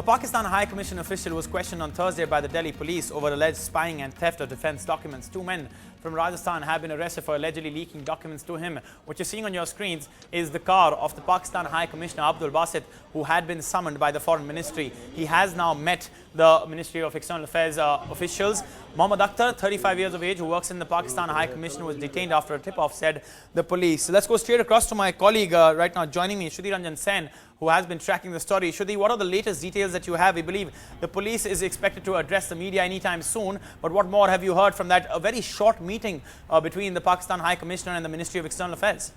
A Pakistan High Commission official was questioned on Thursday by the Delhi police over alleged spying and theft of defense documents. Two men from Rajasthan have been arrested for allegedly leaking documents to him. What you're seeing on your screens is the car of the Pakistan High Commissioner Abdul Basit, who had been summoned by the Foreign Ministry. He has now met the Ministry of External Affairs officials. Mohammad Akhtar, 35 years of age, who works in the Pakistan High Commission, was detained after a tip-off, said the police. So let's go straight across to my colleague right now joining me, Shruti Ranjan Sen, who has been tracking the story. Shruti, what are the latest details that you have? We believe the police is expected to address the media anytime soon. But what more have you heard from that a very short meeting between the Pakistan High Commissioner and the Ministry of External Affairs?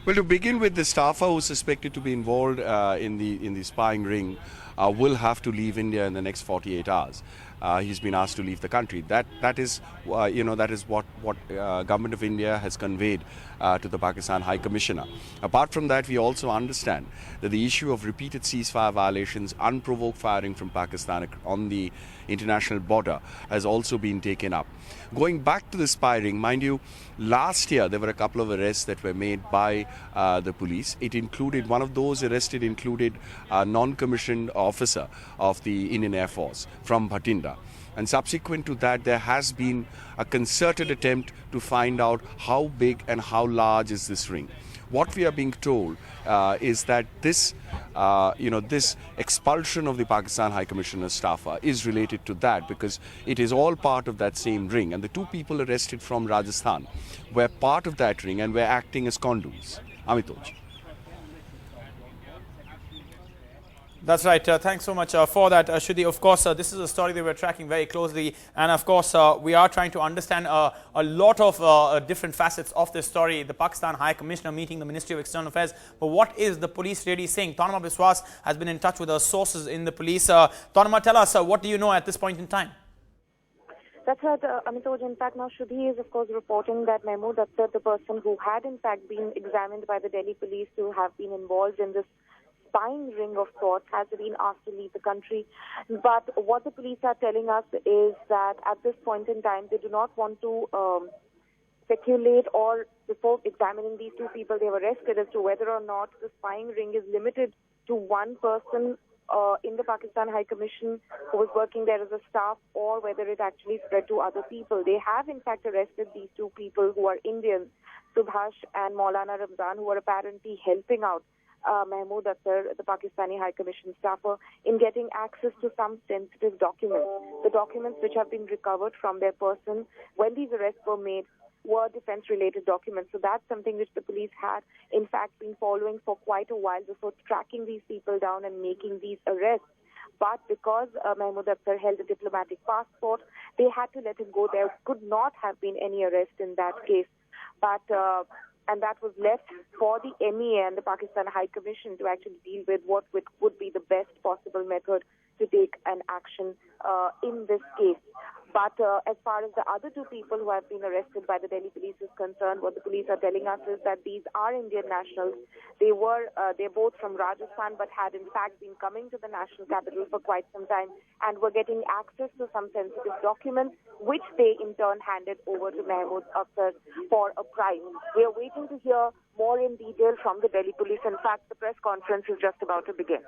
Well, to begin with, the staffer who is suspected to be involved in the spying ring will have to leave India in the next 48 hours. He's been asked to leave the country. That is what Government of India has conveyed to the Pakistan High Commissioner. Apart from that, we also understand that the issue of repeated ceasefire violations, unprovoked firing from Pakistan on the international border has also been taken up. Going back to the spy ring, mind you, last year there were a couple of arrests that were made by the police. It included, one of those arrested included a non-commissioned officer of the Indian Air Force from Bhatinda. And subsequent to that, there has been a concerted attempt to find out how big and how large is this ring. What we are being told is that this expulsion of the Pakistan High Commissioner's staffer is related to that, because it is all part of that same ring. And the two people arrested from Rajasthan were part of that ring and were acting as conduits. Amitoj. That's right. Thanks so much for that, Shruti. Of course, this is a story that we're tracking very closely. And of course, we are trying to understand a lot of different facets of this story. The Pakistan High Commissioner meeting the Ministry of External Affairs. But what is the police really saying? Tanma Biswas has been in touch with our sources in the police. Tanma, tell us, what do you know at this point in time? That's right, Amitoj. In fact, now Shruti is, of course, reporting that Mahmood Akhtar, the person who had, in fact, been examined by the Delhi police to have been involved in this spying ring of sorts, has been asked to leave the country. But what the police are telling us is that at this point in time, they do not want to speculate, or before examining these two people they were arrested, as to whether or not the spying ring is limited to one person in the Pakistan High Commission who was working there as a staff, or whether it actually spread to other people. They have, in fact, arrested these two people who are Indians, Subhash and Maulana Ramzan, who are apparently helping out Mahmood Akhtar, the Pakistani High Commission staffer, in getting access to some sensitive documents. The documents which have been recovered from their person when these arrests were made were defense-related documents. So that's something which the police had, in fact, been following for quite a while before tracking these people down and making these arrests. But because Mahmood Akhtar held a diplomatic passport, they had to let him go. There could not have been any arrest in that case. But and that was left for the MEA and the Pakistan High Commission to actually deal with what would be the best possible method to take an action in this case. But as far as the other two people who have been arrested by the Delhi police is concerned, what the police are telling us is that these are Indian nationals. They're both from Rajasthan, but had in fact been coming to the national capital for quite some time and were getting access to some sensitive documents, which they in turn handed over to Mahmood Akhtar for a price. We are waiting to hear more in detail from the Delhi police. In fact, the press conference is just about to begin.